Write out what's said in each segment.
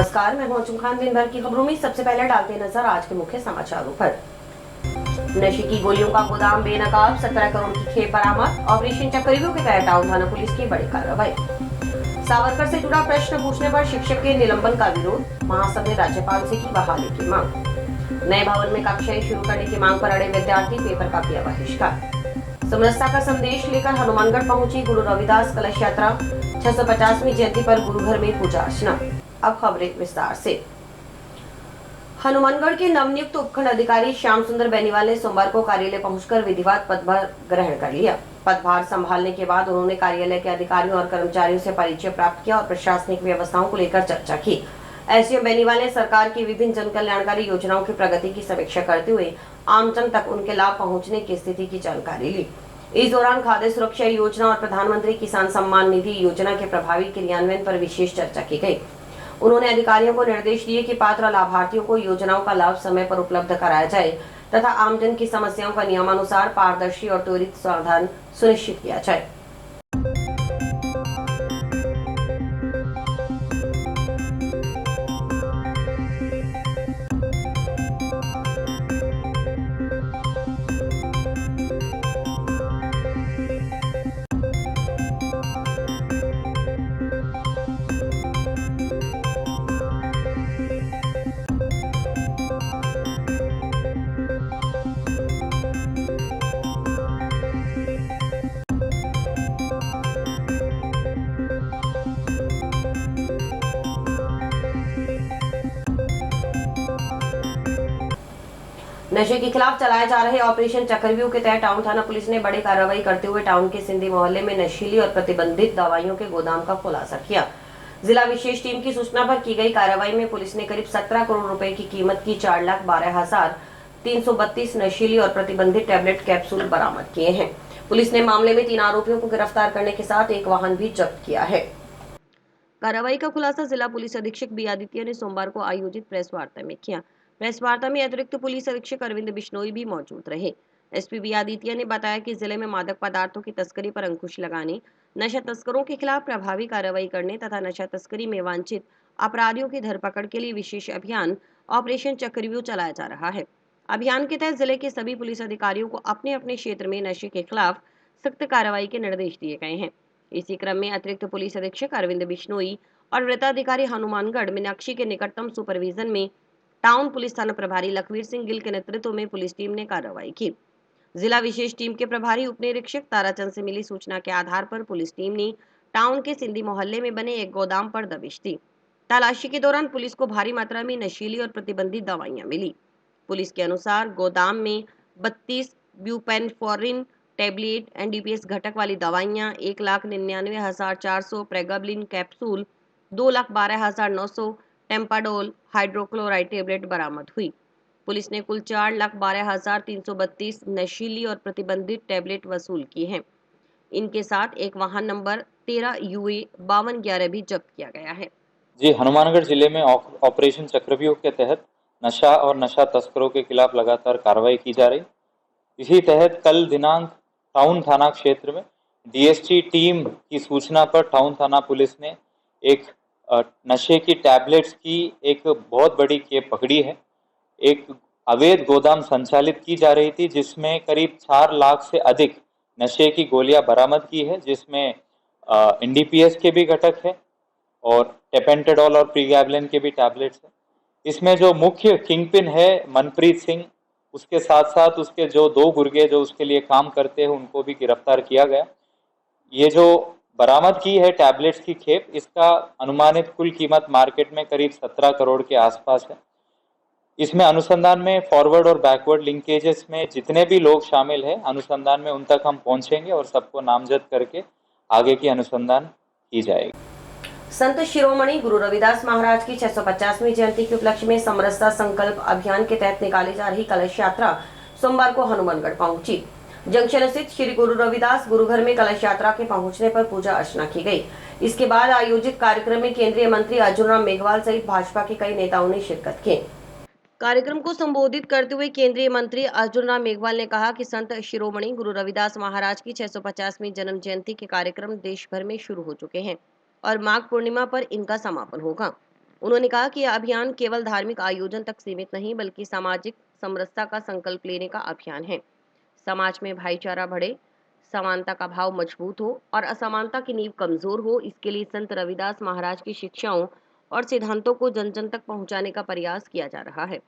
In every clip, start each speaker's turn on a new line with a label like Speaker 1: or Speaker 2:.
Speaker 1: नमस्कार, मैं हूं अंजुम खान। दिन भर की खबरों में सबसे पहले डालते नजर आज के मुख्य समाचारों पर। नशे की गोलियों का गोदाम बेनकाब, 17 करोड़ की खेप बरामद। ऑपरेशन चक्रव्यूह के तहत टाउन थाना पुलिस की बड़ी कार्रवाई। सावरकर से जुड़ा प्रश्न पूछने पर शिक्षक के निलंबन का विरोध, महासंघ ने राज्यपाल से की बहाली की मांग। नए भवन में कक्षाएं शुरू करने की मांग पर अड़े विद्यार्थी, पेपर का किया बहिष्कार। समरसता का संदेश लेकर हनुमानगढ़ पहुंची गुरु रविदास कलश यात्रा। 650वीं जयंती पर गुरुघर में पूजा अर्चना। अब खबरें विस्तार से। हनुमानगढ़ के नवनियुक्त उपखंड अधिकारी श्याम सुंदर बेनीवाल ने सोमवार को कार्यालय पहुंचकर विधिवत पदभार ग्रहण कर लिया। पदभार संभालने के बाद उन्होंने कार्यालय के अधिकारियों और कर्मचारियों से परिचय प्राप्त किया और प्रशासनिक व्यवस्थाओं को लेकर चर्चा की। एसडीएम बेनीवाल ने सरकार की विभिन्न जन कल्याणकारी योजनाओं की प्रगति की समीक्षा करते हुए आमजन तक उनके लाभ पहुंचने की स्थिति की जानकारी ली। इस दौरान खाद्य सुरक्षा योजना और प्रधानमंत्री किसान सम्मान निधि योजना के प्रभावी क्रियान्वयन पर विशेष चर्चा की गई। उन्होंने अधिकारियों को निर्देश दिए कि पात्र लाभार्थियों को योजनाओं का लाभ समय पर उपलब्ध कराया जाए तथा आमजन की समस्याओं का नियमानुसार पारदर्शी और त्वरित समाधान सुनिश्चित किया जाए। नशे के खिलाफ चलाए जा रहे ऑपरेशन चक्रव्यूह के तहत टाउन थाना पुलिस ने बड़ी कार्रवाई करते हुए टाउन के सिंधी मोहल्ले में नशीली और प्रतिबंधित दवाइयों के गोदाम का खुलासा किया। जिला विशेष टीम की सूचना पर की गई कार्रवाई में पुलिस ने करीब 17 करोड़ रुपए की कीमत की 4,12,332 नशीली और प्रतिबंधित टैबलेट कैप्सूल बरामद किए हैं। पुलिस ने मामले में 3 आरोपियों को गिरफ्तार करने के साथ एक वाहन भी जब्त किया है। कार्रवाई का खुलासा जिला पुलिस अधीक्षक बी आदित्य ने सोमवार को आयोजित प्रेस वार्ता में किया। प्रेस वार्ता में अतिरिक्त पुलिस अधीक्षक अरविंद बिश्नोई भी मौजूद रहे। एसपी बी आदित्य ने बताया कि जिले में मादक पदार्थों की तस्करी पर अंकुश लगाने, नशा तस्करों के खिलाफ प्रभावी कार्रवाई करने तथा नशा तस्करी में वांछित अपराधियों की धरपकड़ के लिए विशेष अभियान ऑपरेशन चक्रव्यूह चलाया जा रहा है। अभियान के तहत जिले के सभी पुलिस अधिकारियों को अपने अपने क्षेत्र में नशे के खिलाफ सख्त कार्रवाई के निर्देश दिए गए हैं। इसी क्रम में अतिरिक्त पुलिस अधीक्षक अरविंद बिश्नोई और वृत्ताधिकारी हनुमानगढ़ मीनाक्षी के निकटतम सुपरविजन में टाउन पुलिस थाना प्रभारी लखवीर सिंह गिल के नेतृत्व में पुलिस टीम ने कार्रवाई की। जिला विशेष टीम के प्रभारी उप निरीक्षक ताराचंद से मिली सूचना के आधार पर पुलिस टीम ने टाउन के सिंधी मोहल्ले में बने एक गोदाम पर दबिश दी। तलाशी के दौरान पुलिस को भारी मात्रा में नशीली और प्रतिबंधित दवाइयां मिली। पुलिस के अनुसार गोदाम में 32 ब्यूपेनफोरिन टैबलेट, एनडीपीएस घटक वाली दवाइयां, 1,99,400 प्रेगाब्लिन कैप्सूल, 2,12,900 टेम्पाडोल हाइड्रोक्लोराइड टेबलेट बरामद हुई। पुलिस ने कुल 4,12,332 नशीली और प्रतिबंधित टैबलेट वसूल की हैं। इनके साथ एक वाहन नंबर 13 UA 5211 भी जब्त किया गया है।
Speaker 2: जी, हनुमानगढ़ जिले में ऑपरेशन चक्रव्यूह के तहत नशा और नशा तस्करों के खिलाफ लगातार कार्रवाई की जा रही। इसी तहत कल दिनांक टाउन थाना क्षेत्र में डीएसटी टीम की सूचना पर टाउन थाना पुलिस ने एक नशे की टैबलेट्स की एक बहुत बड़ी खेप पकड़ी है। एक अवैध गोदाम संचालित की जा रही थी जिसमें करीब 4 लाख से अधिक नशे की गोलियां बरामद की है, जिसमें एनडीपीएस के भी घटक है और टेपेंटाडोल और प्रीगैबलिन के भी टैबलेट्स हैं। इसमें जो मुख्य किंगपिन है मनप्रीत सिंह, उसके साथ साथ उसके जो 2 गुर्गे जो उसके लिए काम करते हैं उनको भी गिरफ्तार किया गया। ये जो बरामद की है टैबलेट्स की खेप, इसका अनुमानित कुल कीमत मार्केट में करीब 17 करोड़ के आसपास है। इसमें अनुसंधान में फॉरवर्ड और बैकवर्ड लिंकेजेस में जितने भी लोग शामिल हैं अनुसंधान में उन तक हम पहुंचेंगे और सबको नामजद करके आगे की अनुसंधान की जाएगी।
Speaker 1: संत शिरोमणि गुरु रविदास महाराज की 650वीं जयंती के उपलक्ष्य में समरसता संकल्प अभियान के तहत निकाली जा रही कलश यात्रा सोमवार को हनुमानगढ़ पहुंची। जंक्शन स्थित श्री गुरु रविदास गुरुघर में कलश यात्रा के पहुंचने पर पूजा अर्चना की गई। इसके बाद आयोजित कार्यक्रम में केंद्रीय मंत्री अर्जुन राम मेघवाल सहित भाजपा के कई नेताओं ने शिरकत की। कार्यक्रम को संबोधित करते हुए केंद्रीय मंत्री अर्जुन राम मेघवाल ने कहा कि संत शिरोमणि गुरु रविदास महाराज की 650वीं जन्म जयंती के कार्यक्रम देश भर में शुरू हो चुके हैं और माघ पूर्णिमा पर इनका समापन होगा। उन्होंने कहा कि यह अभियान केवल धार्मिक आयोजन तक सीमित नहीं बल्कि सामाजिक समरसता का संकल्प लेने का अभियान है। समाज में भाईचारा बढ़े, समानता का भाव मजबूत हो और असमानता की नींव कमजोर हो, इसके लिए संत रविदास महाराज की शिक्षाओं और सिद्धांतों को जन जन तक पहुंचाने का प्रयास किया जा रहा है।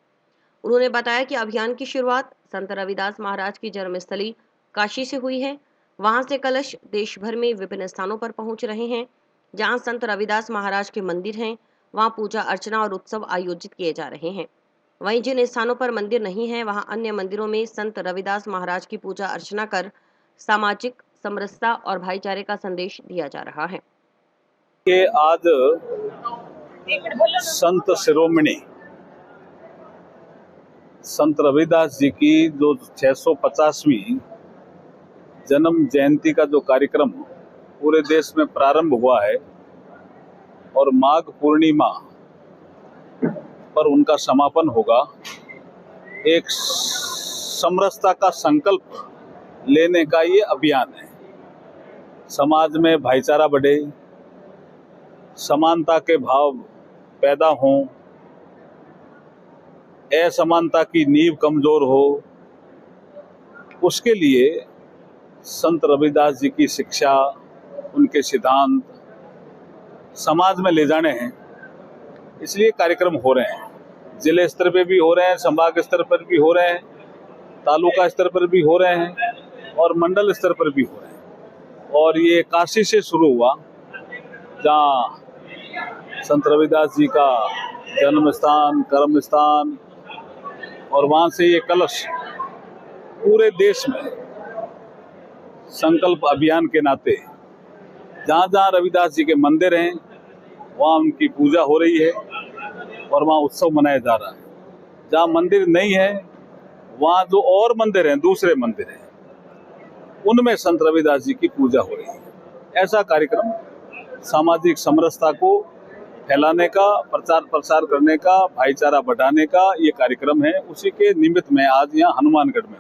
Speaker 1: उन्होंने बताया कि अभियान की शुरुआत संत रविदास महाराज की जन्मस्थली काशी से हुई है। वहां से कलश देश भर में विभिन्न स्थानों पर पहुंच रहे हैं। जहां संत रविदास महाराज के मंदिर हैं, वहां पूजा अर्चना और उत्सव आयोजित किए जा रहे हैं। वहीं जिन स्थानों पर मंदिर नहीं है, वहां अन्य मंदिरों में संत रविदास महाराज की पूजा अर्चना कर सामाजिक समरसता और भाईचारे का संदेश दिया जा रहा है।
Speaker 3: कि आज संत शिरोमणि संत रविदास जी की जो 650वीं जन्म जयंती का जो कार्यक्रम पूरे देश में प्रारंभ हुआ है और माघ पूर्णिमा पर उनका समापन होगा, एक समरसता का संकल्प लेने का ये अभियान है। समाज में भाईचारा बढ़े, समानता के भाव पैदा हों, असमानता की नींव कमजोर हो, उसके लिए संत रविदास जी की शिक्षा, उनके सिद्धांत समाज में ले जाने हैं। इसलिए कार्यक्रम हो रहे हैं, जिले स्तर पे भी हो रहे हैं, संभाग स्तर पर भी हो रहे हैं, तालुका स्तर पर भी हो रहे हैं और मंडल स्तर पर भी हो रहे हैं। और ये काशी से शुरू हुआ, जहाँ संत रविदास जी का जन्म स्थान, कर्म स्थान, और वहाँ से ये कलश पूरे देश में संकल्प अभियान के नाते जहाँ जहाँ रविदास जी के मंदिर हैं वहाँ उनकी पूजा हो रही है और वहाँ उत्सव मनाया जा रहा है। जहाँ मंदिर नहीं है वहाँ जो और मंदिर हैं, दूसरे मंदिर हैं, उनमें संत रविदास जी की पूजा हो रही है। ऐसा कार्यक्रम सामाजिक समरसता को फैलाने का, प्रचार प्रसार करने का, भाईचारा बढ़ाने का ये कार्यक्रम है। उसी के निमित्त में आज यहाँ हनुमानगढ़ में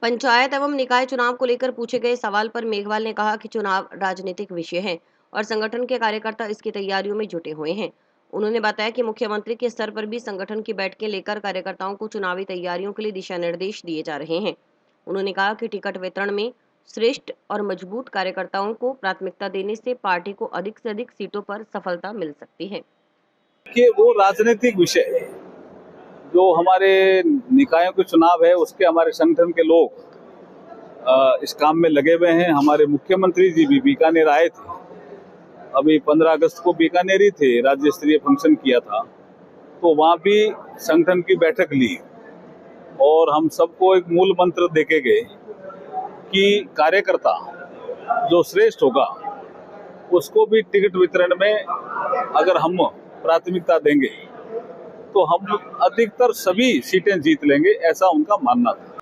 Speaker 1: पंचायत एवं निकाय चुनाव को लेकर पूछे गए सवाल पर मेघवाल ने कहा कि चुनाव राजनीतिक विषय है और संगठन के कार्यकर्ता इसकी तैयारियों में जुटे हुए हैं। उन्होंने बताया कि मुख्यमंत्री के स्तर पर भी संगठन की बैठकें लेकर कार्यकर्ताओं को चुनावी तैयारियों के लिए दिशा निर्देश दिए जा रहे हैं। उन्होंने कहा कि टिकट वितरण में श्रेष्ठ और मजबूत कार्यकर्ताओं को प्राथमिकता देने से पार्टी को अधिक से अधिक सीटों पर सफलता मिल सकती है।
Speaker 3: कि वो राजनीतिक विषय है। जो हमारे निकायों के चुनाव है उसके हमारे संगठन के लोग इस काम में लगे हुए हैं। हमारे मुख्यमंत्री जी भी बीकानेर आए थे, अभी 15 अगस्त को बीकानेर ही थे, राज्य स्तरीय फंक्शन किया था, तो वहाँ भी संगठन की बैठक ली और हम सबको एक मूल मंत्र देके गए कि कार्यकर्ता जो श्रेष्ठ होगा उसको भी टिकट वितरण में अगर हम प्राथमिकता देंगे तो हम अधिकतर सभी सीटें जीत लेंगे, ऐसा उनका मानना था।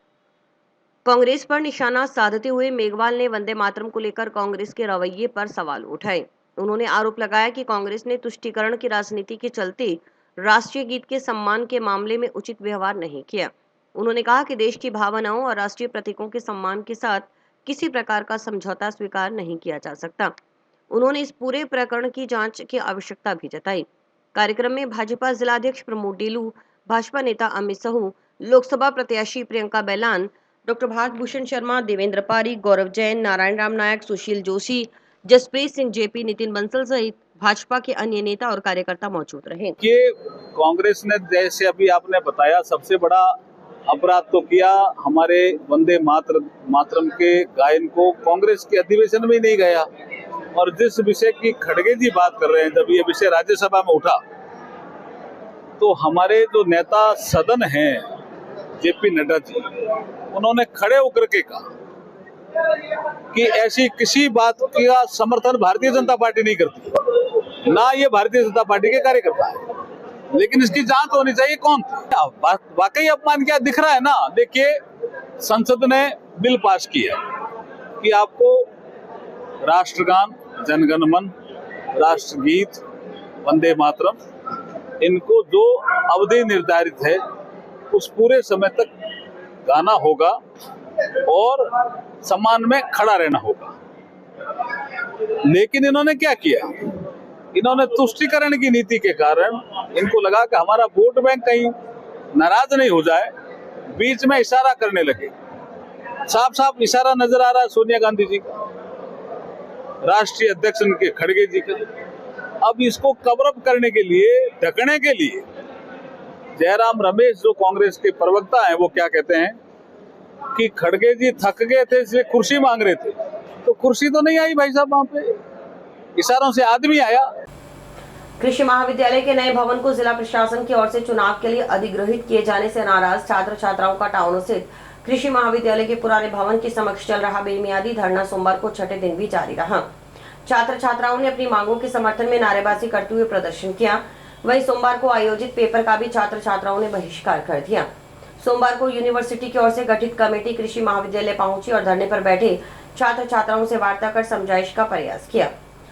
Speaker 1: कांग्रेस पर निशाना साधते हुए मेघवाल ने वंदे मातरम को लेकर कांग्रेस के रवैये पर सवाल उठाए। उन्होंने आरोप लगाया कि कांग्रेस ने तुष्टीकरण की राजनीति के चलते राष्ट्रीय गीत के सम्मान के मामले में उचित व्यवहार नहीं किया। उन्होंने कहा कि देश की भावनाओं और राष्ट्रीय प्रतीकों के सम्मान के साथ किसी प्रकार का समझौता स्वीकार नहीं किया जा सकता। उन्होंने इस पूरे प्रकरण की जांच की आवश्यकता भी जताई। कार्यक्रम में भाजपा जिलाध्यक्ष प्रमोद डेलू, भाजपा नेता अमित साहू, लोकसभा प्रत्याशी प्रियंका बैलान, डॉक्टर भारत भूषण शर्मा, देवेंद्र पारी, गौरव जैन, नारायण राम नायक, सुशील जोशी, जसप्रीत सिंह जेपी, नितिन बंसल सहित भाजपा के अन्य नेता और कार्यकर्ता मौजूद रहे।
Speaker 3: ये कांग्रेस ने, जैसे अभी आपने बताया, सबसे बड़ा अपराध तो किया। हमारे वंदे मातरम के गायन को कांग्रेस के अधिवेशन में नहीं गया। और जिस विषय की खड़गे जी बात कर रहे हैं, जब ये विषय राज्यसभा में उठा तो हमारे जो नेता सदन हैं जेपी नड्डा जी, उन्होंने खड़े होकर के कहा कि ऐसी किसी बात का समर्थन भारतीय जनता पार्टी नहीं करती, ना ये भारतीय जनता पार्टी के कार्यकर्ता है, लेकिन इसकी जांच होनी चाहिए कौन था। वाकई अपमान क्या दिख रहा है ना। देखिए, संसद ने बिल पास किया कि आपको राष्ट्रगान, जनगण मन, राष्ट्रगीत, वंदे मातरम, इनको जो अवधि निर्धारित है उस पूरे समय तक गाना होगा और सम्मान में खड़ा रहना होगा। लेकिन इन्होंने क्या किया, इन्होंने तुष्टीकरण की नीति के कारण इनको लगा कि हमारा वोट बैंक कहीं नाराज नहीं हो जाए, बीच में इशारा करने लगे। साफ साफ इशारा नजर आ रहा है सोनिया गांधी जी का, राष्ट्रीय अध्यक्ष उनके खड़गे जी का। अब इसको कवर अप करने के लिए, ढकने के लिए जयराम रमेश जो कांग्रेस के प्रवक्ता हैं वो क्या कहते हैं कि खड़गे जी थक गए थे इसलिए कुर्सी मांग रहे थे। तो कुर्सी तो नहीं आई भाई साहब, वहां पे इशारों से आदमी आया।
Speaker 1: कृषि महाविद्यालय के नए भवन को जिला प्रशासन की ओर से चुनाव के लिए अधिग्रहित किए जाने से नाराज छात्र छात्राओं का टाउन स्थित कृषि महाविद्यालय के पुराने भवन के समक्ष चल रहा बेमियादी धरना सोमवार को छठे दिन भी जारी रहा। छात्र छात्राओं ने अपनी मांगों के समर्थन में नारेबाजी करते हुए प्रदर्शन किया। वहीं सोमवार को आयोजित पेपर का भी छात्र छात्राओं ने बहिष्कार कर दिया। सोमवार को यूनिवर्सिटी की ओर से गठित कमेटी कृषि महाविद्यालय पहुंची और धरने पर बैठे छात्र छात्राओं से वार्ता कर समझाइश का प्रयास किया।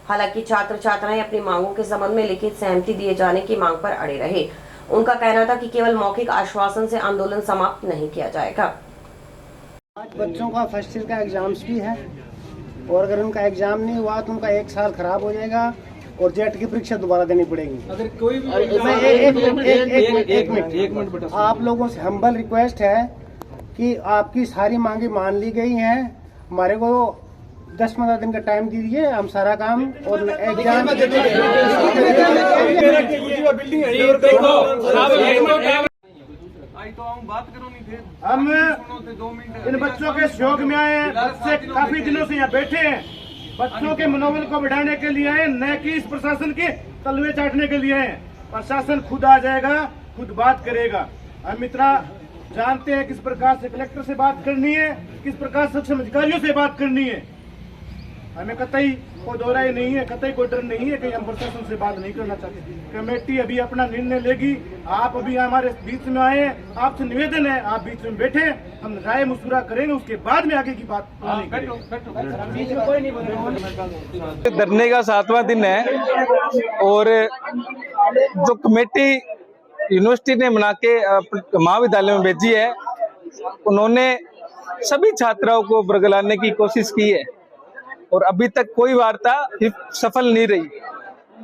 Speaker 1: हालांकि छात्र छात्राएं अपनी मांगों के संबंध में लिखित सहमति दिए जाने की मांग पर अड़े रहे। उनका कहना था कि केवल मौखिक आश्वासन से आंदोलन समाप्त नहीं किया जाएगा।
Speaker 4: आज बच्चों का फर्स्ट ईयर का एग्जाम्स भी है और अगर उनका एग्जाम नहीं हुआ तो उनका 1 साल खराब हो जाएगा और जेट की परीक्षा दोबारा देनी पड़ेगी। अगर कोई भी एक मिनट आप लोगों से हम्बल रिक्वेस्ट है कि आपकी सारी मांगे मान ली गई हैं। हमारे को 10-15 दिन का टाइम दीजिए, हम सारा काम और एग्जाम हम इन बच्चों के सहयोग में आए हैं। बच्चे काफी दिनों से यहाँ बैठे हैं, बच्चों के मनोबल को बढ़ाने के लिए आए, न कि इस प्रशासन के तलवे चाटने के लिए आए। प्रशासन खुद आ जाएगा, खुद बात करेगा। हम इतना जानते हैं किस प्रकार से कलेक्टर से बात करनी है, किस प्रकार से सक्षम अधिकारियों से बात करनी है। हमें कतई कोई दो राय नहीं है, कतई कोई डर नहीं है कि हम प्रशासन से बात नहीं करना चाहते। कमेटी अभी अपना निर्णय लेगी। आप अभी हमारे बीच में आए, आपसे निवेदन है आप बीच में बैठे, हम राय मशवरा करेंगे, उसके बाद में आगे की बात करेंगे।
Speaker 5: धरने का 7वां दिन है और जो कमेटी यूनिवर्सिटी ने बना के महाविद्यालय में भेजी है, उन्होंने सभी छात्राओं को बरगलाने की कोशिश की है और अभी तक कोई वार्ता सफल नहीं रही।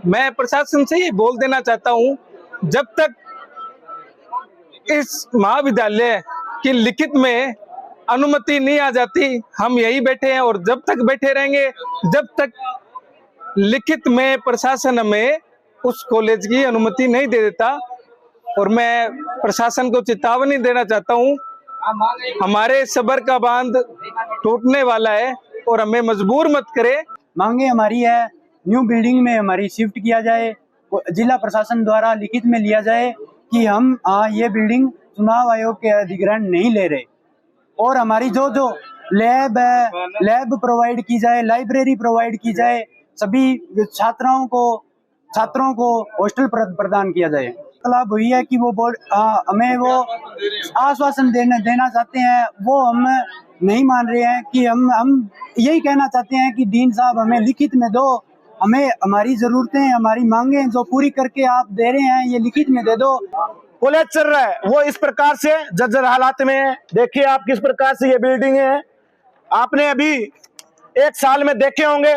Speaker 5: मैं प्रशासन से ये बोल देना चाहता हूं, जब तक इस महाविद्यालय की लिखित में अनुमति नहीं आ जाती हम यही बैठे हैं और जब तक बैठे रहेंगे जब तक लिखित में प्रशासन हमें उस कॉलेज की अनुमति नहीं दे देता। और मैं प्रशासन को चेतावनी देना चाहता हूं, हमारे सबर का बांध टूटने वाला है और हमें मजबूर मत करे।
Speaker 6: मांगे हमारी है न्यू बिल्डिंग में हमारी शिफ्ट किया जाए, जिला प्रशासन द्वारा लिखित में लिया जाए कि हम ये बिल्डिंग चुनाव आयोग के अधिग्रहण नहीं ले रहे और हमारी जो जो लैब है लैब प्रोवाइड की जाए, लाइब्रेरी प्रोवाइड की जाए, सभी छात्रों को हॉस्टल प्रदान किया जाए। तलब हुई है कि वो हमें वो आश्वासन देना चाहते हैं, वो हम नहीं मान रहे हैं कि हम यही कहना चाहते हैं कि डीन साहब हमें लिखित में दो, हमें हमारी जरूरतें हमारी मांगे जो पूरी करके आप दे रहे हैं ये लिखित में दे दो।
Speaker 7: कॉलेज चल रहा है वो इस प्रकार से जर्जर हालात में है। देखिए आप किस प्रकार से ये बिल्डिंग है। आपने अभी 1 साल में देखे होंगे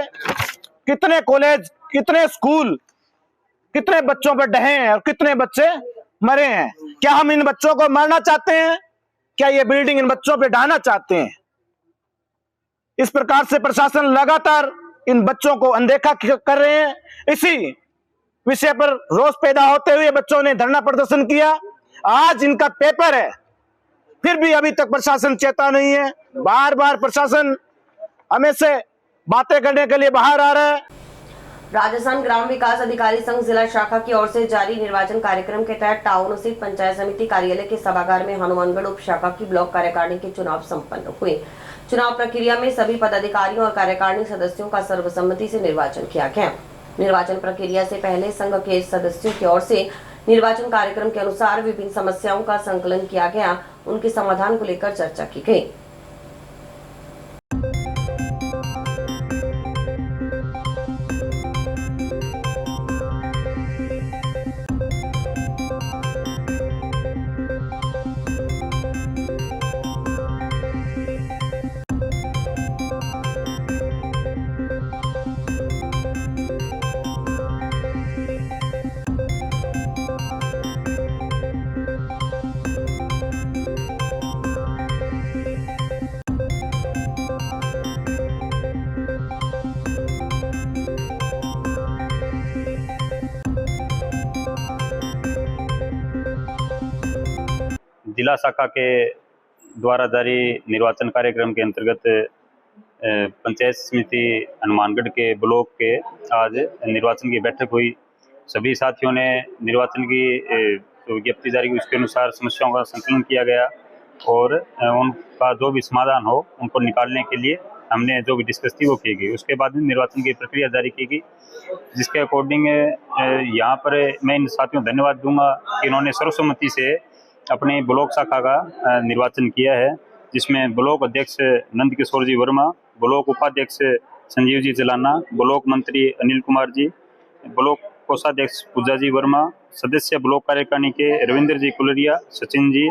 Speaker 7: कितने कॉलेज, कितने स्कूल, कितने बच्चों पर ढहे हैं और कितने बच्चे मरे हैं। क्या हम इन बच्चों को मारना चाहते हैं? क्या ये बिल्डिंग इन बच्चों पे ढाना चाहते हैं? इस प्रकार से प्रशासन लगातार इन बच्चों को अनदेखा कर रहे हैं। इसी विषय पर रोष पैदा होते हुए बच्चों ने धरना प्रदर्शन किया। आज इनका पेपर है, फिर भी अभी तक प्रशासन चेता नहीं है। बार बार प्रशासन हमें से बातें करने के लिए बाहर आ रहा है।
Speaker 1: राजस्थान ग्राम विकास अधिकारी संघ जिला शाखा की ओर से जारी निर्वाचन कार्यक्रम के तहत टाउन स्थित पंचायत समिति कार्यालय के सभागार में हनुमानगढ़ उप शाखा की ब्लॉक कार्यकारिणी के चुनाव संपन्न हुए। चुनाव प्रक्रिया में सभी पदाधिकारियों और कार्यकारिणी सदस्यों का सर्वसम्मति से निर्वाचन किया गया। निर्वाचन प्रक्रिया से पहले संघ के सदस्यों की ओर से निर्वाचन कार्यक्रम के अनुसार विभिन्न समस्याओं का संकलन किया गया, उनके समाधान को लेकर चर्चा की गई।
Speaker 8: जिला शाखा के द्वारा जारी निर्वाचन कार्यक्रम के अंतर्गत पंचायत समिति हनुमानगढ़ के ब्लॉक के आज निर्वाचन की बैठक हुई। सभी साथियों ने निर्वाचन की जो विज्ञप्ति जारी हुई उसके अनुसार समस्याओं का संकलन किया गया और उनका जो भी समाधान हो उनको निकालने के लिए हमने जो भी डिस्कस थी वो की गई। उसके बाद में निर्वाचन की प्रक्रिया जारी की गई, जिसके अकॉर्डिंग यहाँ पर मैं इन साथियों को धन्यवाद दूंगा कि इन्होंने सर्वसम्मति से अपने ब्लॉक शाखा का निर्वाचन किया है, जिसमें ब्लॉक अध्यक्ष नंद किशोर जी वर्मा, ब्लॉक उपाध्यक्ष संजीव जी जलाना, ब्लॉक मंत्री अनिल कुमार जी, ब्लॉक कोषाध्यक्ष पूजा जी वर्मा, सदस्य ब्लॉक कार्यकारिणी के रविंद्र जी कुलरिया, सचिन जी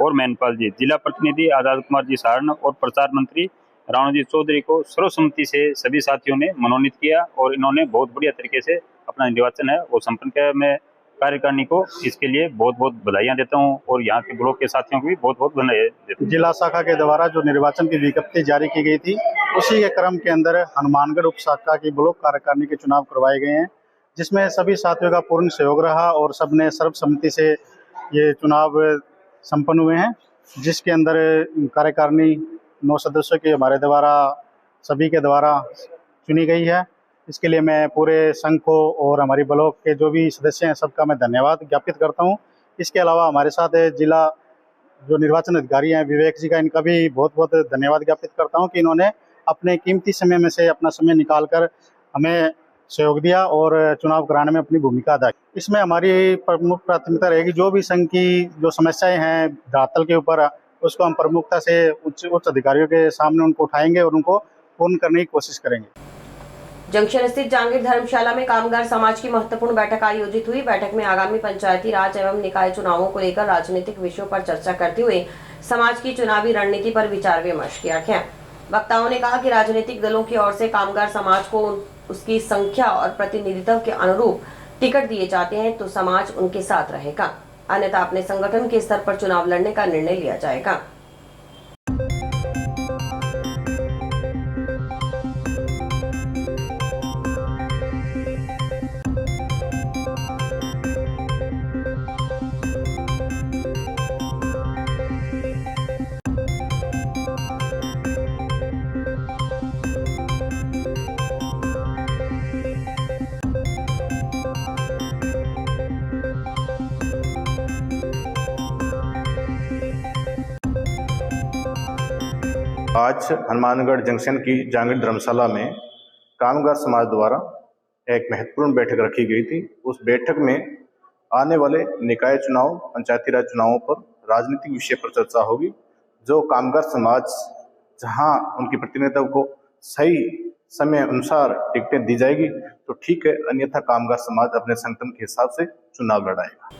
Speaker 8: और मैनपाल जी, जिला प्रतिनिधि आजाद कुमार जी सहारण और प्रचार मंत्री राणा जी चौधरी को सर्वसम्मति से सभी साथियों ने मनोनीत किया और इन्होंने बहुत बढ़िया तरीके से अपना निर्वाचन है वो संपन्न किया। मैं कार्यकारिणी को इसके लिए बहुत बहुत बधाइयाँ देता हूँ और यहाँ के ब्लॉक के साथियों को भी बहुत बहुत बधाई देता हूँ।
Speaker 9: जिला शाखा के द्वारा जो निर्वाचन की विज्ञप्ति जारी की गई थी उसी के क्रम के अंदर हनुमानगढ़ उप शाखा की ब्लॉक कार्यकारिणी के चुनाव करवाए गए हैं, जिसमें सभी साथियों का पूर्ण सहयोग रहा और सबने सर्वसम्मति से ये चुनाव संपन्न हुए हैं, जिसके अंदर कार्यकारिणी 9 सदस्यों के हमारे द्वारा सभी के द्वारा चुनी गई है। इसके लिए मैं पूरे संघ को और हमारी ब्लॉक के जो भी सदस्य हैं सबका मैं धन्यवाद ज्ञापित करता हूं। इसके अलावा हमारे साथ जिला जो निर्वाचन अधिकारी हैं विवेक जी का, इनका भी बहुत बहुत धन्यवाद ज्ञापित करता हूं कि इन्होंने अपने कीमती समय में से अपना समय निकालकर हमें सहयोग दिया और चुनाव कराने में अपनी भूमिका अदा की। इसमें हमारी प्रमुख प्राथमिकता रहेगी जो भी संघ की जो समस्याएं हैं धरातल के ऊपर उसको हम प्रमुखता से उच्च अधिकारियों के सामने उनको उठाएंगे और उनको पूर्ण करने की कोशिश करेंगे।
Speaker 1: जंक्शन स्थित जहांगीर धर्मशाला में कामगार समाज की महत्वपूर्ण बैठक आयोजित हुई। बैठक में आगामी पंचायती राज एवं निकाय चुनावों को लेकर राजनीतिक विषयों पर चर्चा करते हुए समाज की चुनावी रणनीति पर विचार विमर्श किया गया। वक्ताओं ने कहा कि राजनीतिक दलों की ओर से कामगार समाज को उसकी संख्या और प्रतिनिधित्व के अनुरूप टिकट दिए जाते हैं तो समाज उनके साथ रहेगा, अन्यथा अपने संगठन के स्तर पर चुनाव लड़ने का निर्णय लिया जाएगा।
Speaker 9: आज हनुमानगढ़ जंक्शन की जहांगीर धर्मशाला में कामगार समाज द्वारा एक महत्वपूर्ण बैठक रखी गई थी। उस बैठक में आने वाले निकाय चुनाव, पंचायती राज चुनावों पर राजनीतिक विषय पर चर्चा होगी। जो कामगार समाज जहां उनकी प्रतिनिधित्व को सही समय अनुसार टिकटें दी जाएगी तो ठीक है, अन्यथा कामगार समाज अपने संगठन के हिसाब से चुनाव लड़ाएगा।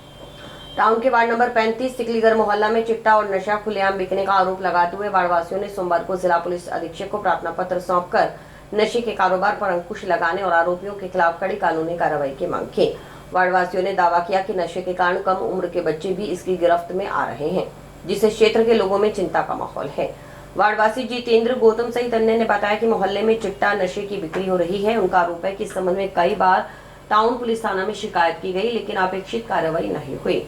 Speaker 1: टाउन के वार्ड नंबर 35 सिकलीगर मोहल्ला में चिट्टा और नशा खुलेआम बिकने का आरोप लगाते हुए वार्डवासियों ने सोमवार को जिला पुलिस अधीक्षक को प्रार्थना पत्र सौंपकर नशे के कारोबार पर अंकुश लगाने और आरोपियों के खिलाफ कड़ी कानूनी कार्रवाई की मांग की। वार्डवासियों ने दावा किया कि नशे के कारण कम उम्र के बच्चे भी इसकी गिरफ्त में आ रहे हैं, जिससे क्षेत्र के लोगों में चिंता का माहौल है। वार्डवासी जितेंद्र गौतम सहित अन्य ने बताया कि मोहल्ले में चिट्टा नशे की बिक्री हो रही है। उनका आरोप है कि इस संबंध में कई बार टाउन पुलिस थाना में शिकायत की गई, लेकिन अपेक्षित कार्रवाई नहीं हुई।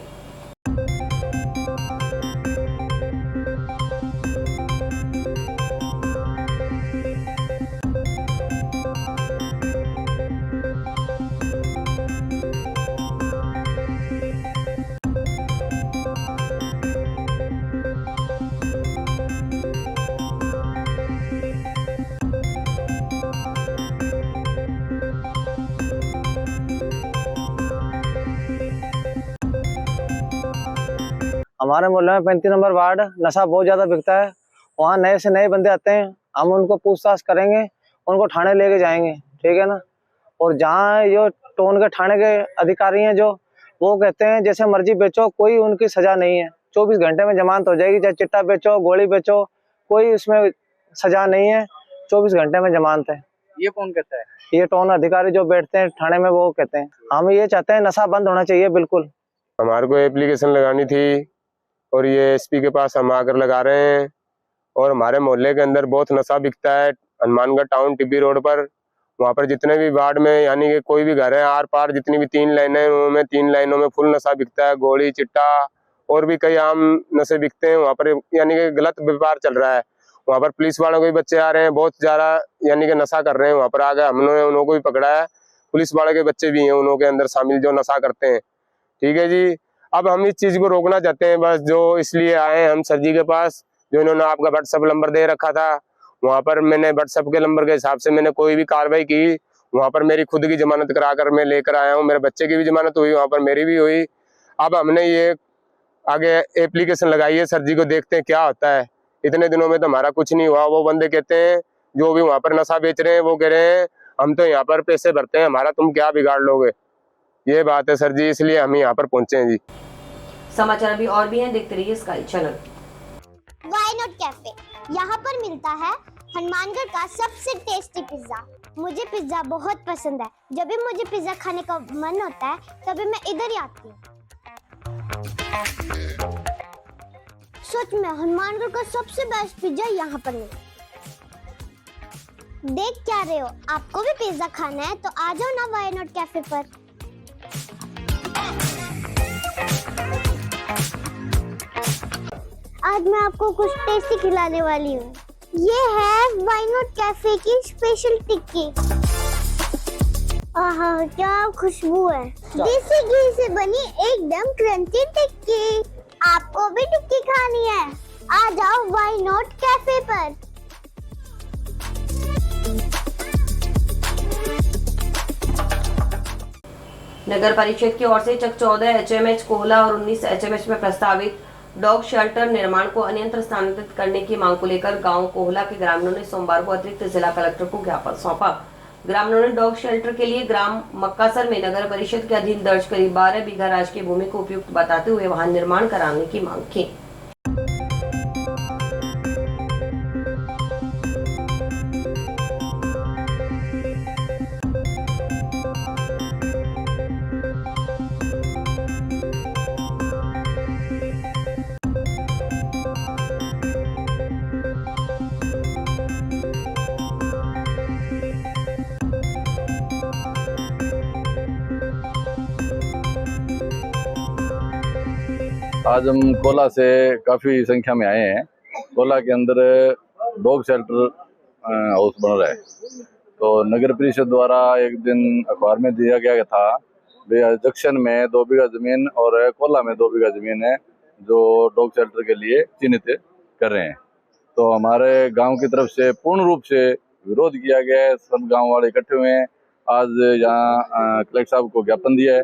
Speaker 10: हमारे मोहल्ले में 35 नंबर वार्ड नशा बहुत ज्यादा बिकता है। वहाँ नए से नए बंदे आते हैं, हम उनको पूछताछ करेंगे, उनको थाने लेके जाएंगे, ठीक है ना। और जहाँ जो टोन के थाने के अधिकारी हैं जो वो कहते हैं जैसे मर्जी बेचो, कोई उनकी सजा नहीं है, 24 घंटे में जमानत हो जाएगी। चाहे चिट्टा बेचो, गोली बेचो, कोई उसमें सजा नहीं है, 24 घंटे में जमानत है।
Speaker 11: ये कौन कहता है?
Speaker 10: ये टोन अधिकारी जो बैठते हैं थाने में वो कहते हैं। हम ये चाहते हैं नशा बंद होना चाहिए बिल्कुल।
Speaker 12: हमारे को एप्लीकेशन लगानी थी और ये एसपी के पास हम आकर लगा रहे हैं। और हमारे मोहल्ले के अंदर बहुत नशा बिकता है। हनुमानगढ़ टाउन टिब्बी रोड पर, वहाँ पर जितने भी वार्ड में यानी कि कोई भी घर है आर पार जितनी भी 3 लाइनें हैं उनमें 3 लाइनों में फुल नशा बिकता है, गोली चिट्टा और भी कई आम नशे बिकते हैं वहाँ पर, यानी कि गलत व्यापार चल रहा है। वहाँ पर पुलिस वालों के भी बच्चे आ रहे हैं, बहुत ज्यादा यानी कि नशा कर रहे हैं। वहाँ पर आ गए, हमने उन्हों को भी पकड़ा है। पुलिस वालों के बच्चे भी हैं उन्हों के अंदर शामिल जो नशा करते हैं। ठीक है जी, अब हम इस चीज को रोकना चाहते हैं बस, जो इसलिए आए हम सर जी के पास। जो इन्होंने आपका व्हाट्सएप नंबर दे रखा था, वहाँ पर मैंने व्हाट्सएप के नंबर के हिसाब से मैंने कोई भी कार्रवाई की। वहाँ पर मेरी खुद की जमानत कराकर मैं लेकर आया हूँ, मेरे बच्चे की भी जमानत हुई, वहाँ पर मेरी भी हुई। अब हमने ये आगे एप्लीकेशन लगाई है, सर जी को देखते हैं क्या होता है। इतने दिनों में तो हमारा कुछ नहीं हुआ। वो बंदे कहते हैं जो भी वहाँ पर नशा बेच रहे हैं, वो कह रहे हैं हम तो यहाँ पर पैसे भरते हैं, हमारा तुम क्या बिगाड़ लोगे। ये बात है सर जी, इसलिए हम यहाँ पर पहुंचे हैं जी।
Speaker 1: समाचार अभी और भी हैं, देखते रहिए sky channel.
Speaker 11: Why not cafe, यहाँ पर मिलता है हनुमानगढ़ का सबसे टेस्टी पिज्जा। मुझे पिज्जा बहुत पसंद है। जब भी मुझे पिज्जा खाने का मन होता है तभी मैं इधर ही आती हूँ। सच में हनुमानगढ़ का सबसे बेस्ट पिज्जा यहाँ पर मिलता है। देख क्या रहे हो, आपको भी पिज्जा खाना है तो आ जाओ ना व्हाई नॉट कैफे पर। आज मैं आपको कुछ टेस्टी खिलाने वाली हूँ। ये है व्हाई नॉट कैफे की स्पेशल टिक्की। आहा क्या खुशबू है। देसी घी से बनी एकदम क्रंची टिक्की। आपको भी टिक्की खानी है, आ जाओ व्हाई नॉट कैफे पर।
Speaker 1: नगर परिषद की ओर से चक 14 HMH कोहला और 19 HMH में प्रस्तावित डॉग शेल्टर निर्माण को अन्यत्र स्थानांतरित करने की मांग को लेकर गांव कोहला के ग्रामीणों ने सोमवार को अतिरिक्त जिला कलेक्टर को ज्ञापन सौंपा। ग्रामीणों ने डॉग शेल्टर के लिए ग्राम मक्कासर में नगर परिषद के अधीन दर्ज करीब 12 बीघा राजकीय भूमि को उपयुक्त बताते हुए वहां निर्माण कराने की मांग की।
Speaker 3: आज हम कोला से काफ़ी संख्या में आए हैं। कोला के अंदर डॉग शेल्टर हाउस बन रहा है, तो नगर परिषद द्वारा एक दिन अखबार में दिया गया था जंक्शन में 2 बीघा जमीन और कोला में 2 बीघा जमीन है जो डॉग शेल्टर के लिए चिन्हित कर रहे हैं। तो हमारे गांव की तरफ से पूर्ण रूप से विरोध किया गया है। सब गांव वाले इकट्ठे हुए हैं। आज यहाँ कलेक्टर साहब को ज्ञापन दिया है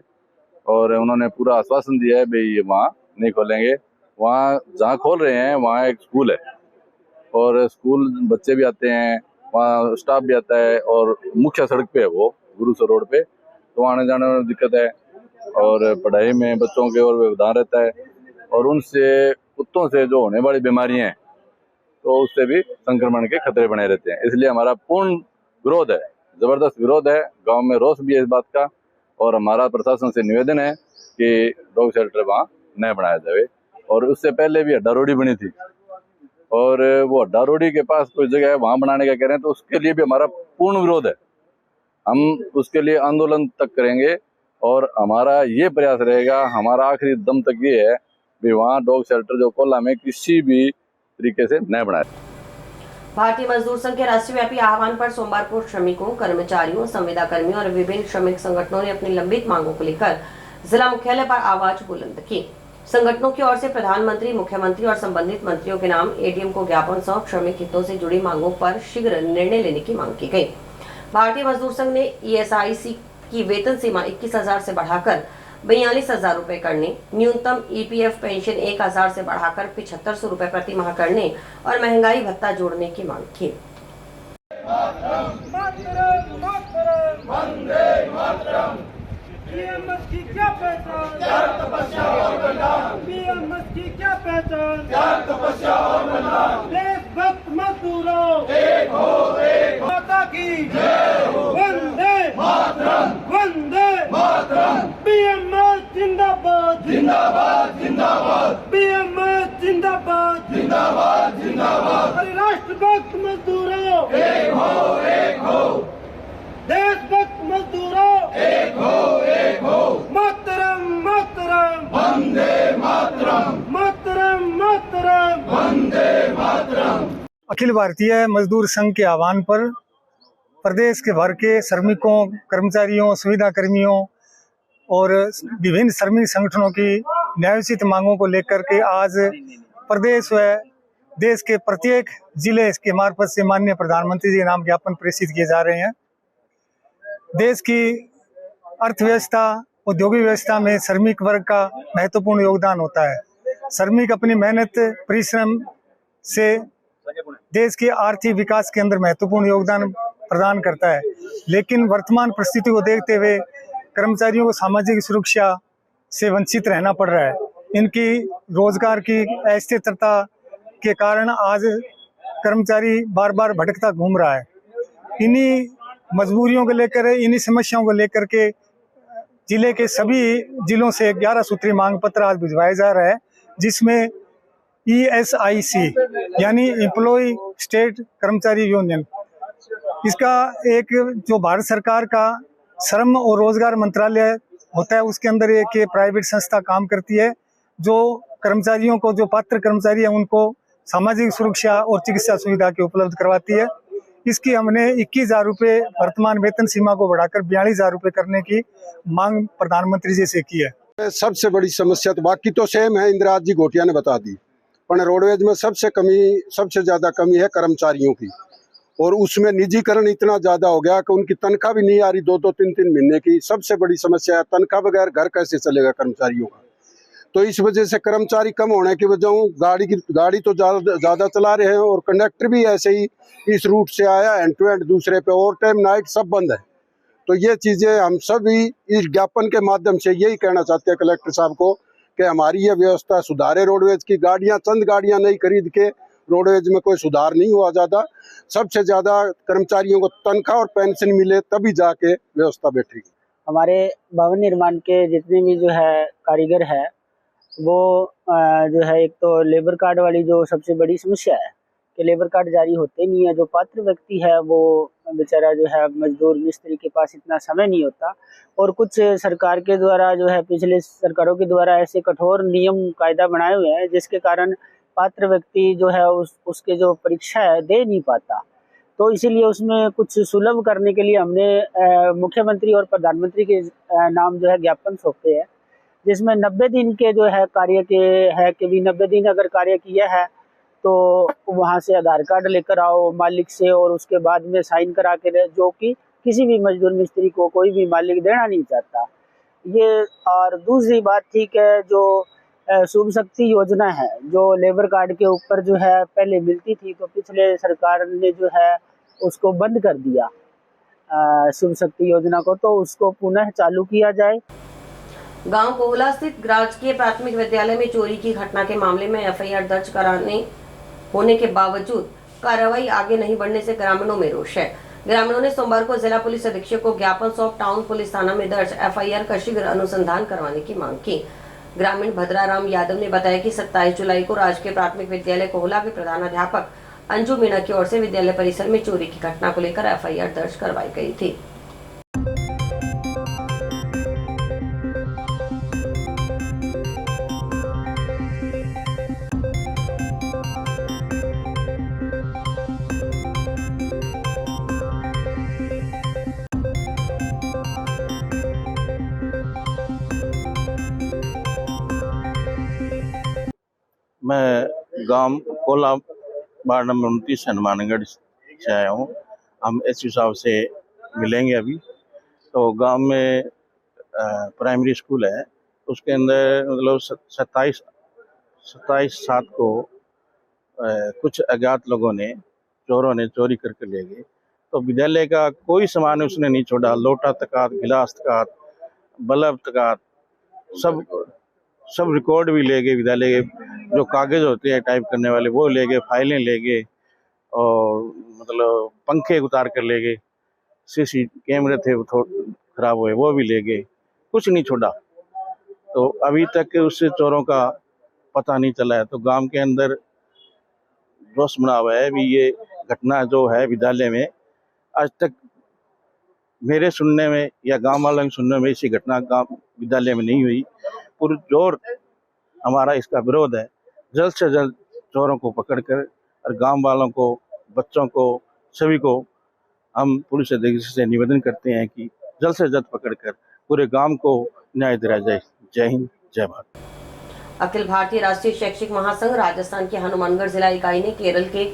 Speaker 3: और उन्होंने पूरा आश्वासन दिया है भाई ये वहाँ नहीं खोलेंगे। वहाँ जहाँ खोल रहे हैं वहाँ एक स्कूल है और स्कूल बच्चे भी आते हैं, वहाँ स्टाफ भी आता है और मुख्य सड़क पे है वो गुरुसर रोड पे, तो आने जाने में दिक्कत है और पढ़ाई में बच्चों के और व्यवधान रहता है और उनसे कुत्तों से जो होने वाली बीमारियाँ हैं तो उससे भी संक्रमण के खतरे बने रहते हैं। इसलिए हमारा पूर्ण विरोध है, जबरदस्त विरोध है। गाँव में रोष भी है इस बात का और हमारा प्रशासन से निवेदन है कि डॉग शेल्टर वहाँ न बनाया जाए। और उससे पहले भी अड्डा रोडी बनी थी और वो अड्डा रोडी के पास कोई जगह है वहाँ बनाने का कह रहे हैं, तो उसके लिए भी हमारा पूर्ण विरोध है। हम उसके लिए आंदोलन तक करेंगे और हमारा ये प्रयास रहेगा, हमारा आखिरी दम तक ये है कि वहाँ डॉग शेल्टर जो कोला में किसी भी तरीके से न बनाए।
Speaker 1: भारतीय मजदूर संघ के राष्ट्रव्यापी आह्वान पर सोमवार को श्रमिकों, कर्मचारियों, संविदा कर्मियों और विभिन्न श्रमिक संगठनों ने अपनी लंबित मांगों को लेकर जिला मुख्यालय पर आवाज बुलंद की। संगठनों की ओर से प्रधानमंत्री, मुख्यमंत्री और संबंधित मंत्रियों के नाम एडीएम को ज्ञापन सौंप श्रमिक हितों से जुड़ी मांगों पर शीघ्र निर्णय लेने की मांग की गई। भारतीय मजदूर संघ ने ईएसआईसी की वेतन सीमा 21,000 से बढ़ाकर 42,000 रुपए करने, न्यूनतम ईपीएफ पेंशन 1,000 से बढ़ाकर 7,500 रुपए प्रति माह करने और महंगाई भत्ता जोड़ने की मांग की।
Speaker 4: की क्या पहचान, की क्या पहचान, देशभक्त मजदूरों एक हो, माता की जय हो, वंदे मातरम, वंदे मातरम, बीएमएस जिंदाबाद, जिंदाबाद, जिंदाबाद, बीएमएस जिंदाबाद, जिंदाबाद, जिंदाबाद, राष्ट्रभक्त मजदूरों एक हो, देशभक्त मजदूरों एक हो, मातरम, मातरम, वंदे मातरम।
Speaker 13: अखिल भारतीय मजदूर संघ के आह्वान पर प्रदेश के भर के श्रमिकों, कर्मचारियों, सुविधा कर्मियों और विभिन्न श्रमिक संगठनों की न्यायोचित मांगों को लेकर के आज प्रदेश व देश के प्रत्येक जिले के मार्फत से माननीय प्रधानमंत्री जी के नाम ज्ञापन प्रेषित किए जा रहे हैं। देश की अर्थव्यवस्था, औद्योगिक व्यवस्था में श्रमिक वर्ग का महत्वपूर्ण योगदान होता है। श्रमिक अपनी मेहनत, परिश्रम से देश के आर्थिक विकास के अंदर महत्वपूर्ण योगदान प्रदान करता है, लेकिन वर्तमान परिस्थिति को देखते हुए कर्मचारियों को सामाजिक सुरक्षा से वंचित रहना पड़ रहा है। इनकी रोजगार की अस्थिरता के कारण आज कर्मचारी बार बार भटकता घूम रहा है। इन्हीं मजबूरियों को लेकर, इन्हीं समस्याओं को लेकर के जिले के सभी जिलों से 11 सूत्री मांग पत्र आज भिजवाया जा रहा है, जिसमें ESIC यानी एम्प्लॉय स्टेट कर्मचारी यूनियन, इसका एक जो भारत सरकार का श्रम और रोजगार मंत्रालय होता है, उसके अंदर एक प्राइवेट संस्था काम करती है, जो कर्मचारियों को, जो पात्र कर्मचारी हैं, उनको सामाजिक सुरक्षा और चिकित्सा सुविधा की उपलब्ध करवाती है। इसकी हमने 21,000 रुपये वर्तमान वेतन सीमा को बढ़ाकर 42,000 रुपये करने की मांग प्रधानमंत्री जी से की है।
Speaker 14: सबसे बड़ी समस्या तो बाकी तो सेम है, इंदिरा जी घोटिया ने बता दी, पर रोडवेज में सबसे ज्यादा कमी है कर्मचारियों की, और उसमें निजीकरण इतना ज्यादा हो गया कि उनकी तनख्वाह भी नहीं आ रही 2-2, 3-3 महीने की। सबसे बड़ी समस्या है तनख्वाह बगैर घर कैसे चलेगा कर्मचारियों का। तो इस वजह से कर्मचारी कम होने की वजह गाड़ी तो ज्यादा चला रहे हैं, और कंडक्टर भी ऐसे ही इस रूट से आया एंड टू एंड दूसरे पे, ओवर टाइम नाइट सब बंद है। तो ये चीजें हम सभी इस ज्ञापन के माध्यम से यही कहना चाहते हैं कलेक्टर साहब को कि हमारी ये व्यवस्था सुधारे। रोडवेज की गाड़ियां, चंद गाड़ियां नहीं खरीद के रोडवेज में कोई सुधार नहीं हुआ ज्यादा। सबसे ज्यादा कर्मचारियों को तनख्वाह और पेंशन मिले, तभी जाके व्यवस्था बैठेगी।
Speaker 15: हमारे भवन निर्माण के जितने भी जो है कारीगर है, वो जो है, एक तो लेबर कार्ड वाली जो सबसे बड़ी समस्या है कि लेबर कार्ड जारी होते नहीं है। जो पात्र व्यक्ति है वो बेचारा जो है मजदूर मिस्त्री के पास इतना समय नहीं होता, और कुछ सरकार के द्वारा जो है, पिछले सरकारों के द्वारा ऐसे कठोर नियम कायदा बनाए हुए हैं जिसके कारण पात्र व्यक्ति जो है उसके जो परीक्षा है दे नहीं पाता। तो इसीलिए उसमें कुछ सुलभ करने के लिए हमने मुख्यमंत्री और प्रधानमंत्री के नाम जो है ज्ञापन सौंपे हैं, जिसमें 90 दिन के जो है कार्य के है कि भी 90 दिन अगर कार्य किया है तो वहाँ से आधार कार्ड लेकर आओ मालिक से, और उसके बाद में साइन करा के, जो कि किसी भी मजदूर मिस्त्री को कोई भी मालिक देना नहीं चाहता ये। और दूसरी बात, ठीक है, जो शुभ शक्ति योजना है, जो लेबर कार्ड के ऊपर जो है पहले मिलती थी, तो पिछले सरकार ने जो है उसको बंद कर दिया शुभ शक्ति योजना को, तो उसको पुनः चालू किया जाए।
Speaker 1: गांव कोहला स्थित राजकीय प्राथमिक विद्यालय में चोरी की घटना के मामले में FIR दर्ज कराने होने के बावजूद कार्रवाई आगे नहीं बढ़ने से ग्रामीणों में रोष है। ग्रामीणों ने सोमवार को जिला पुलिस अधीक्षक को ज्ञापन सौंप टाउन पुलिस थाना में दर्ज FIR का शीघ्र अनुसंधान करवाने की मांग की। ग्रामीण भद्राराम यादव ने बताया कि 27 जुलाई को राजकीय प्राथमिक विद्यालय कोहला के प्रधानाध्यापक अंजू मीणा की ओर से विद्यालय परिसर में चोरी की घटना को लेकर FIR दर्ज करवाई गई थी।
Speaker 16: मैं गांव कोला वार्ड नंबर 29 हनुमानगढ़ से आया हूँ। हम SU साहब से मिलेंगे अभी। तो गांव में प्राइमरी स्कूल है, उसके अंदर मतलब 27/7 को कुछ अज्ञात लोगों ने, चोरों ने चोरी करके ले गए। तो विद्यालय का कोई सामान उसने नहीं छोड़ा, लोटा तक, गिलास तक, बल्ब तक, सब रिकॉर्ड भी ले गए। विद्यालय के जो कागज होते हैं टाइप करने वाले वो ले गए, फाइलें ले गए, और मतलब पंखे उतार कर ले गए। CC कैमरे थे वो खराब हुए, वो भी ले गए, कुछ नहीं छोड़ा। तो अभी तक उस चोरों का पता नहीं चला है। तो गांव के अंदर रोष बना हुआ है। भी ये घटना जो है विद्यालय में, आज तक मेरे सुनने में या गांव वालों के सुनने में ऐसी घटना गांव विद्यालय में नहीं हुई। पुरजोर हमारा इसका विरोध है। जल्द से जल्द चोरों को पकड़कर और गांव वालों को बच्चों को सभी को हम पुलिस अधीक्षक से निवेदन करते हैं कि जल्द से जल्द पकड़कर पूरे गांव को न्याय दिलाया जाए। जय हिंद, जय भारत।
Speaker 1: अखिल भारतीय राष्ट्रीय शैक्षिक महासंघ राजस्थान के हनुमानगढ़ जिला इकाई ने केरल के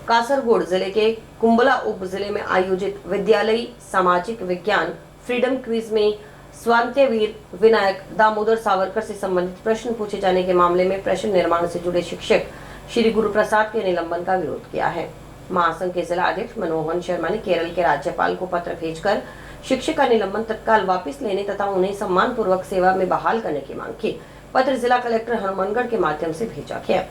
Speaker 1: कासरगोड जिले के कुंबला उप जिले में आयोजित विद्यालयी सामाजिक विज्ञान फ्रीडम क्विज में स्वातंत्र्यवीर विनायक दामोदर सावरकर से संबंधित प्रश्न पूछे जाने के मामले में प्रश्न निर्माण से जुड़े शिक्षक श्री गुरु प्रसाद के निलंबन का विरोध किया है। महासंघ के जिला अध्यक्ष मनमोहन शर्मा ने केरल के राज्यपाल को पत्र भेजकर शिक्षक का निलंबन तत्काल वापस लेने तथा उन्हें सम्मान पूर्वक सेवा में बहाल करने की मांग की। पत्र जिला कलेक्टर हनुमानगढ़ के माध्यम से भेजा गया।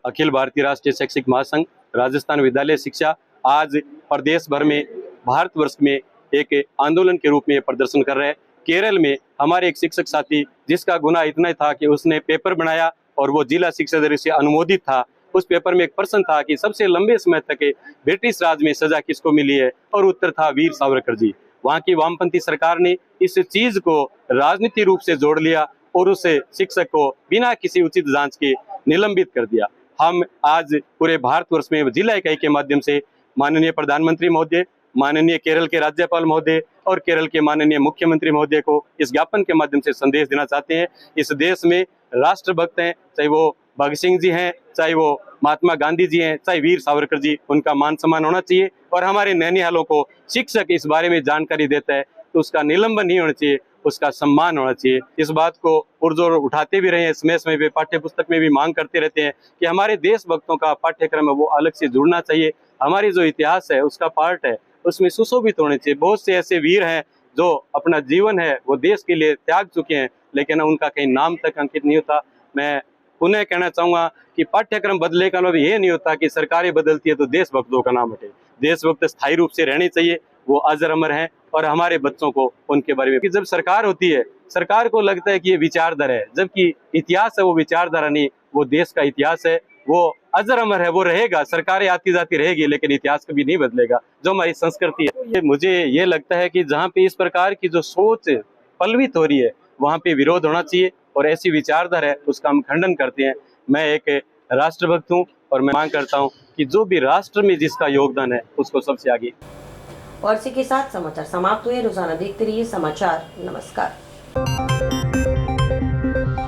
Speaker 17: अखिल भारतीय राष्ट्रीय शैक्षिक महासंघ राजस्थान विद्यालय शिक्षा आज प्रदेश भर में भारतवर्ष में एक आंदोलन के रूप में प्रदर्शन कर रहे हैं। केरल में हमारे एक शिक्षक साथी जिसका गुनाह इतना था कि उसने पेपर बनाया और वो जिला शिक्षा अधिकारी से अनुमोदित था। उस पेपर में एक प्रश्न था कि सबसे लंबे समय तक ब्रिटिश राज में सजा किसको मिली है, और उत्तर था वीर सावरकर जी। वहाँ की वामपंथी सरकार ने इस चीज को राजनीतिक रूप से जोड़ लिया और उस शिक्षक को बिना किसी उचित जांच के निलंबित कर दिया। हम आज पूरे भारतवर्ष में जिला इकाई के माध्यम से माननीय प्रधानमंत्री महोदय, माननीय केरल के राज्यपाल महोदय और केरल के माननीय मुख्यमंत्री महोदय को इस ज्ञापन के माध्यम से संदेश देना चाहते हैं। इस देश में राष्ट्रभक्त हैं, चाहे वो भगत सिंह जी हैं, चाहे वो महात्मा गांधी जी हैं, चाहे वीर सावरकर जी, उनका मान सम्मान होना चाहिए। और हमारे नैनिहालों को शिक्षक इस बारे में जानकारी देता है तो उसका निलंबन नहीं होना चाहिए, उसका सम्मान होना चाहिए। इस बात को पुरजोर उठाते भी रहे हैं। समय समय पे पाठ्य पुस्तक में भी मांग करते रहते हैं कि हमारे देशभक्तों का पाठ्यक्रम है वो अलग से जुड़ना चाहिए। हमारी जो इतिहास है उसका पार्ट है, उसमें सुशोभित होने चाहिए। बहुत से ऐसे वीर हैं जो अपना जीवन है वो देश के लिए त्याग चुके हैं, लेकिन उनका कहीं नाम तक अंकित नहीं होता। मैं पुनः कहना चाहूंगा कि पाठ्यक्रम बदले का मतलब ये नहीं होता कि सरकारें बदलती है तो देशभक्तों का नाम हटे। देशभक्त स्थायी रूप से रहने चाहिए, वो अजर अमर हैं। और हमारे बच्चों को उनके बारे में कि जब सरकार होती है, सरकार को लगता है कि ये विचारधारा है, जबकि इतिहास है वो विचारधारा नहीं, वो देश का इतिहास है, वो अजर अमर है, वो रहेगा। सरकारें आती जाती रहेगी लेकिन इतिहास कभी नहीं बदलेगा, जो हमारी संस्कृति है। मुझे ये लगता है कि जहाँ पे इस प्रकार की जो सोच पलवित हो रही है वहाँ पे विरोध होना चाहिए और ऐसी विचारधारा है उसका हम खंडन करते हैं। मैं एक राष्ट्रभक्त हूँ और मैं मांग करता हूँ कि जो भी राष्ट्र में जिसका योगदान है उसको सबसे आगे।
Speaker 1: और इसी के साथ समाचार समाप्त हुए। रोजाना देखते रहिए समाचार। नमस्कार।